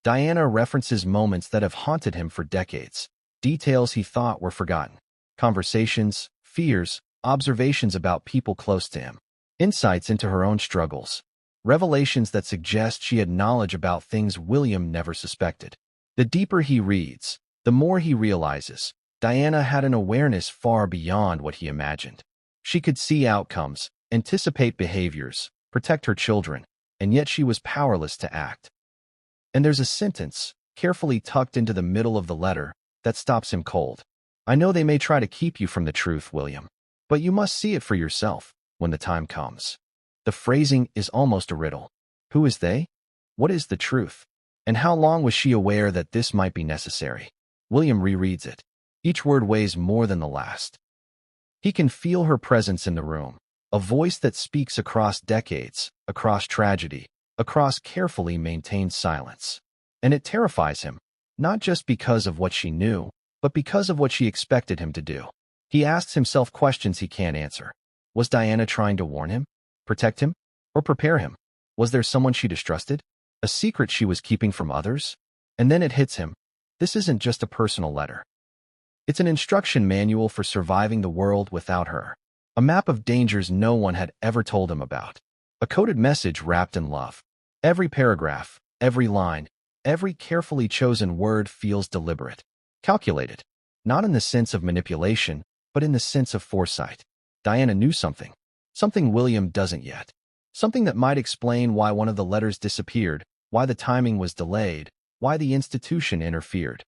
Diana references moments that have haunted him for decades, details he thought were forgotten, conversations, fears, observations about people close to him, insights into her own struggles, revelations that suggest she had knowledge about things William never suspected. The deeper he reads, the more he realizes Diana had an awareness far beyond what he imagined. She could see outcomes, anticipate behaviors, protect her children, and yet she was powerless to act. And there's a sentence, carefully tucked into the middle of the letter, that stops him cold. I know they may try to keep you from the truth, William, but you must see it for yourself when the time comes. The phrasing is almost a riddle. Who is they? What is the truth? And how long was she aware that this might be necessary? William rereads it. Each word weighs more than the last. He can feel her presence in the room, a voice that speaks across decades, across tragedy, across carefully maintained silence. And it terrifies him, not just because of what she knew, but because of what she expected him to do. He asks himself questions he can't answer. Was Diana trying to warn him, protect him, or prepare him? Was there someone she distrusted? A secret she was keeping from others? And then it hits him. This isn't just a personal letter. It's an instruction manual for surviving the world without her. A map of dangers no one had ever told him about. A coded message wrapped in love. Every paragraph, every line, every carefully chosen word feels deliberate, calculated, not in the sense of manipulation, but in the sense of foresight. Diana knew something, something William doesn't yet, something that might explain why one of the letters disappeared, why the timing was delayed, why the institution interfered.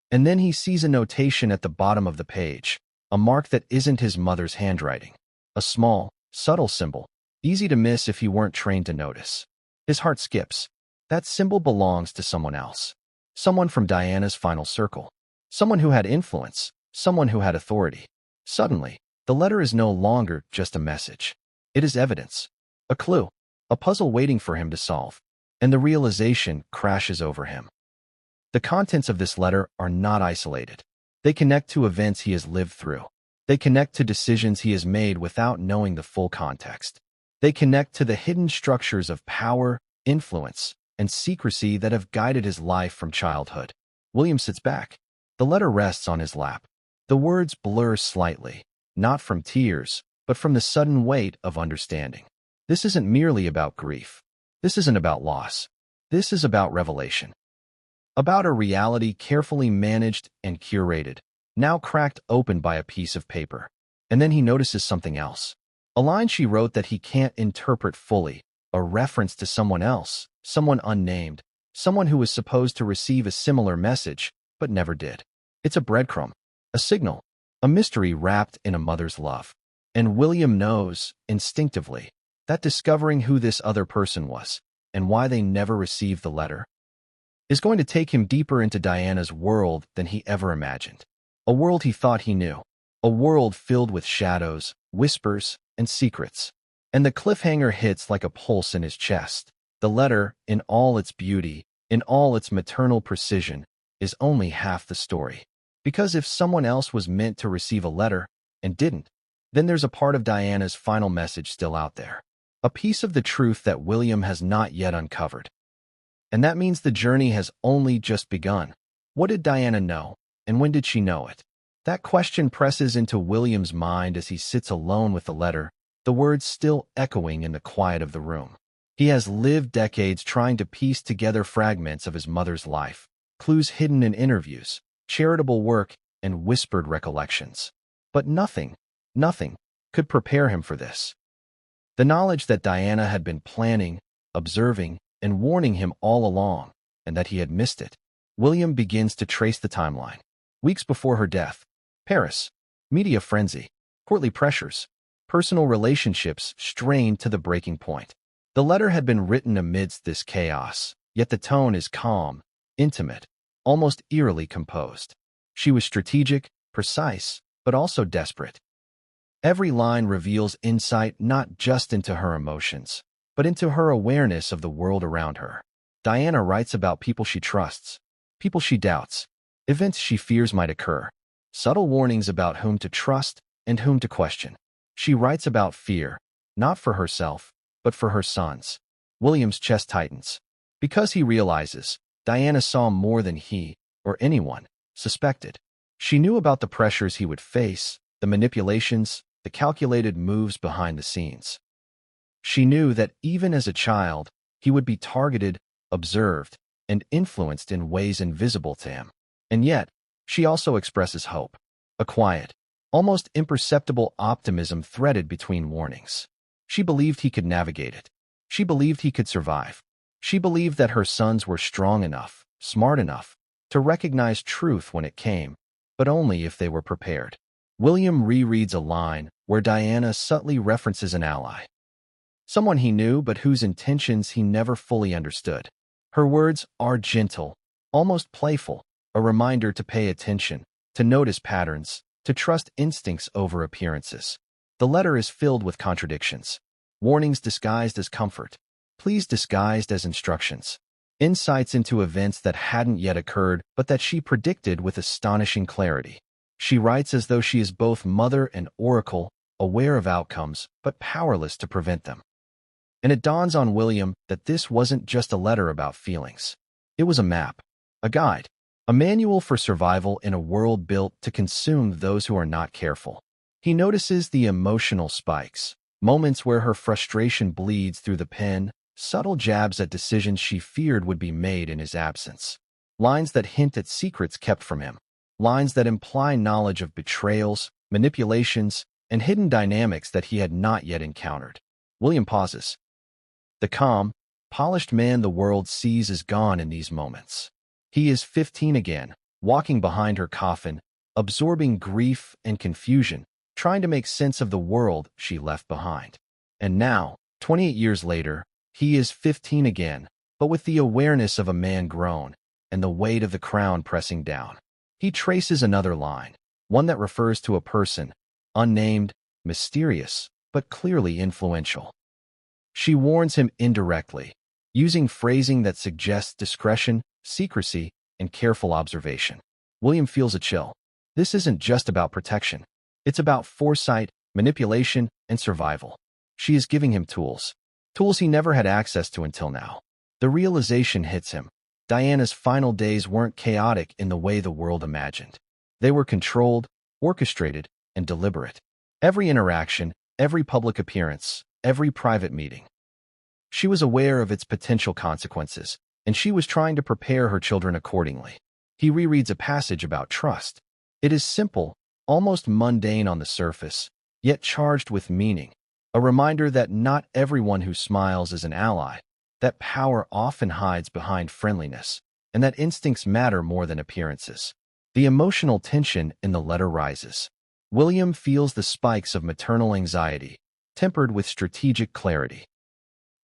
And then he sees a notation at the bottom of the page, a mark that isn't his mother's handwriting, a small, subtle symbol, easy to miss if he weren't trained to notice. His heart skips. That symbol belongs to someone else. Someone from Diana's final circle. Someone who had influence. Someone who had authority. Suddenly, the letter is no longer just a message. It is evidence. A clue. A puzzle waiting for him to solve. And the realization crashes over him. The contents of this letter are not isolated. They connect to events he has lived through. They connect to decisions he has made without knowing the full context. They connect to the hidden structures of power, influence, and secrecy that have guided his life from childhood. William sits back. The letter rests on his lap. The words blur slightly, not from tears, but from the sudden weight of understanding. This isn't merely about grief. This isn't about loss. This is about revelation. About a reality carefully managed and curated, now cracked open by a piece of paper. And then he notices something else. A line she wrote that he can't interpret fully, a reference to someone else, someone unnamed, someone who was supposed to receive a similar message, but never did. It's a breadcrumb, a signal, a mystery wrapped in a mother's love. And William knows, instinctively, that discovering who this other person was, and why they never received the letter, is going to take him deeper into Diana's world than he ever imagined. A world he thought he knew. A world filled with shadows, whispers, and secrets. And the cliffhanger hits like a pulse in his chest. The letter, in all its beauty, in all its maternal precision, is only half the story. Because if someone else was meant to receive a letter, and didn't, then there's a part of Diana's final message still out there. A piece of the truth that William has not yet uncovered. And that means the journey has only just begun. What did Diana know, and when did she know it? That question presses into William's mind as he sits alone with the letter, the words still echoing in the quiet of the room. He has lived decades trying to piece together fragments of his mother's life, clues hidden in interviews, charitable work, and whispered recollections. But nothing could prepare him for this. The knowledge that Diana had been planning, observing, and warning him all along, and that he had missed it. William begins to trace the timeline. Weeks before her death, Paris, media frenzy, courtly pressures, personal relationships strained to the breaking point. The letter had been written amidst this chaos, yet the tone is calm, intimate, almost eerily composed. She was strategic, precise, but also desperate. Every line reveals insight not just into her emotions, but into her awareness of the world around her. Diana writes about people she trusts, people she doubts, events she fears might occur, subtle warnings about whom to trust and whom to question. She writes about fear, not for herself, but for her sons. William's chest tightens, because he realizes Diana saw more than he, or anyone, suspected. She knew about the pressures he would face, the manipulations, the calculated moves behind the scenes. She knew that even as a child, he would be targeted, observed, and influenced in ways invisible to him. And yet, she also expresses hope, a quiet, almost imperceptible optimism threaded between warnings. She believed he could navigate it. She believed he could survive. She believed that her sons were strong enough, smart enough, to recognize truth when it came, but only if they were prepared. William rereads a line where Diana subtly references an ally. Someone he knew but whose intentions he never fully understood. Her words are gentle, almost playful, a reminder to pay attention, to notice patterns, to trust instincts over appearances. The letter is filled with contradictions. Warnings disguised as comfort, pleas disguised as instructions, insights into events that hadn't yet occurred but that she predicted with astonishing clarity. She writes as though she is both mother and oracle, aware of outcomes, but powerless to prevent them. And it dawns on William that this wasn't just a letter about feelings. It was a map, a guide, a manual for survival in a world built to consume those who are not careful. He notices the emotional spikes, moments where her frustration bleeds through the pen, subtle jabs at decisions she feared would be made in his absence, lines that hint at secrets kept from him, lines that imply knowledge of betrayals, manipulations, and hidden dynamics that he had not yet encountered. William pauses. The calm, polished man the world sees is gone in these moments. He is 15 again, walking behind her coffin, absorbing grief and confusion, trying to make sense of the world she left behind. And now, 28 years later, he is 15 again, but with the awareness of a man grown, and the weight of the crown pressing down. He traces another line, one that refers to a person, unnamed, mysterious, but clearly influential. She warns him indirectly, using phrasing that suggests discretion, secrecy, and careful observation. William feels a chill. This isn't just about protection. It's about foresight, manipulation, and survival. She is giving him tools. Tools he never had access to until now. The realization hits him. Diana's final days weren't chaotic in the way the world imagined. They were controlled, orchestrated, and deliberate. Every interaction, every public appearance, every private meeting. She was aware of its potential consequences, and she was trying to prepare her children accordingly. He rereads a passage about trust. It is simple, almost mundane on the surface, yet charged with meaning. A reminder that not everyone who smiles is an ally, that power often hides behind friendliness, and that instincts matter more than appearances. The emotional tension in the letter rises. William feels the spikes of maternal anxiety, tempered with strategic clarity.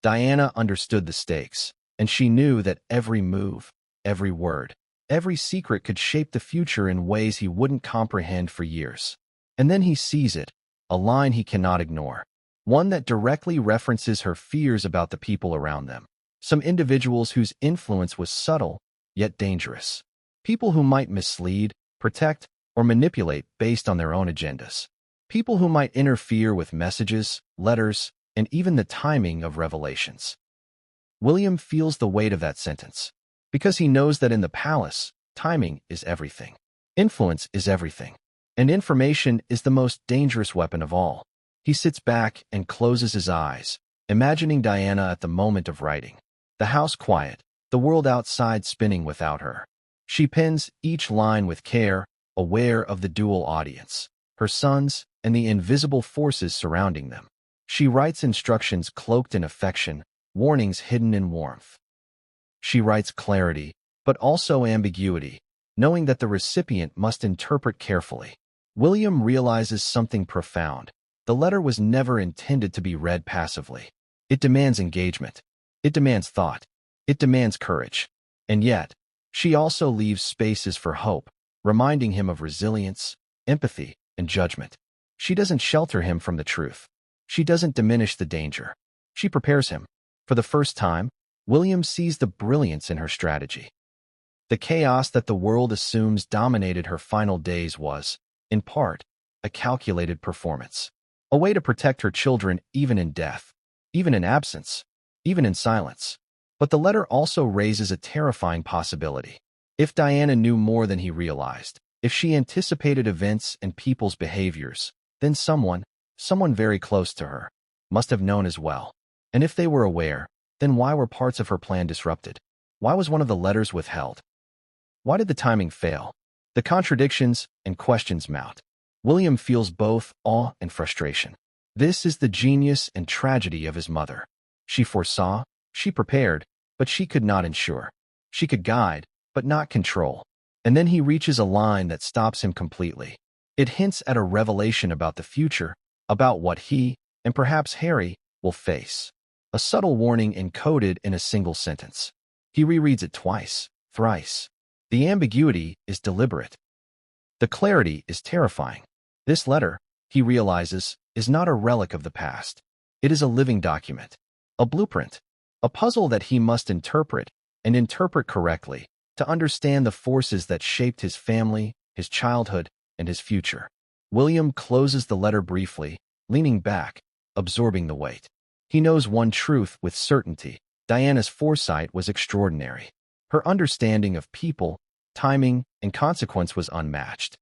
Diana understood the stakes, and she knew that every move, every word, every secret could shape the future in ways he wouldn't comprehend for years. And then he sees it, a line he cannot ignore, one that directly references her fears about the people around them. Some individuals whose influence was subtle, yet dangerous. People who might mislead, protect, or manipulate based on their own agendas. People who might interfere with messages, letters, and even the timing of revelations. William feels the weight of that sentence, because he knows that in the palace, timing is everything. Influence is everything. And information is the most dangerous weapon of all. He sits back and closes his eyes, imagining Diana at the moment of writing. The house quiet, the world outside spinning without her. She pens each line with care, aware of the dual audience, her sons and the invisible forces surrounding them. She writes instructions cloaked in affection, warnings hidden in warmth. She writes clarity, but also ambiguity, knowing that the recipient must interpret carefully. William realizes something profound. The letter was never intended to be read passively. It demands engagement. It demands thought. It demands courage. And yet, she also leaves spaces for hope, reminding him of resilience, empathy, and judgment. She doesn't shelter him from the truth. She doesn't diminish the danger. She prepares him. For the first time, William sees the brilliance in her strategy. The chaos that the world assumes dominated her final days was, in part, a calculated performance. A way to protect her children even in death, even in absence, even in silence. But the letter also raises a terrifying possibility. If Diana knew more than he realized, if she anticipated events and people's behaviors, then someone very close to her, must have known as well. And if they were aware, then why were parts of her plan disrupted? Why was one of the letters withheld? Why did the timing fail? The contradictions and questions mount. William feels both awe and frustration. This is the genius and tragedy of his mother. She foresaw, she prepared, but she could not ensure. She could guide, but not control. And then he reaches a line that stops him completely. It hints at a revelation about the future, about what he, and perhaps Harry, will face. A subtle warning encoded in a single sentence. He rereads it twice, thrice. The ambiguity is deliberate. The clarity is terrifying. This letter, he realizes, is not a relic of the past. It is a living document, a blueprint, a puzzle that he must interpret, and interpret correctly, to understand the forces that shaped his family, his childhood, and his future. William closes the letter briefly, leaning back, absorbing the weight. He knows one truth with certainty. Diana's foresight was extraordinary. Her understanding of people, timing, and consequence was unmatched.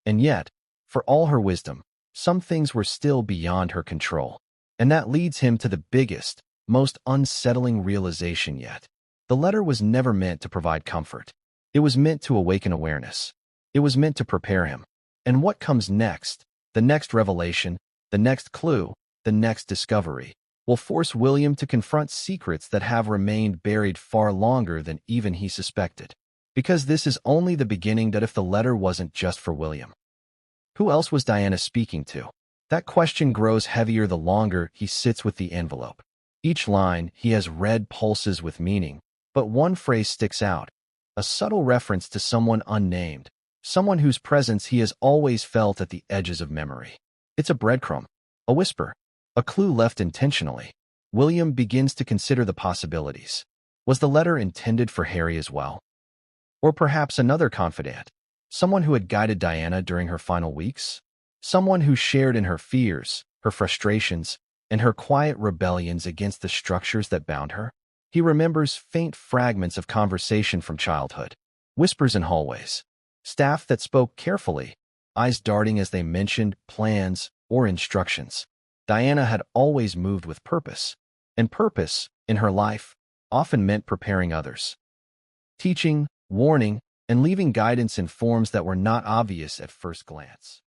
And yet, for all her wisdom, some things were still beyond her control. And that leads him to the biggest, most unsettling realization yet. The letter was never meant to provide comfort. It was meant to awaken awareness. It was meant to prepare him. And what comes next, the next revelation, the next clue, the next discovery, will force William to confront secrets that have remained buried far longer than even he suspected. Because this is only the beginning. That if the letter wasn't just for William, who else was Diana speaking to? That question grows heavier the longer he sits with the envelope. Each line he has read pulses with meaning, but one phrase sticks out, a subtle reference to someone unnamed, someone whose presence he has always felt at the edges of memory. It's a breadcrumb, a whisper, a clue left intentionally. William begins to consider the possibilities. Was the letter intended for Harry as well? Or perhaps another confidant, someone who had guided Diana during her final weeks? Someone who shared in her fears, her frustrations, and her quiet rebellions against the structures that bound her. He remembers faint fragments of conversation from childhood, whispers in hallways, staff that spoke carefully, eyes darting as they mentioned plans or instructions. Diana had always moved with purpose, and purpose, in her life, often meant preparing others, teaching, warning, and leaving guidance in forms that were not obvious at first glance.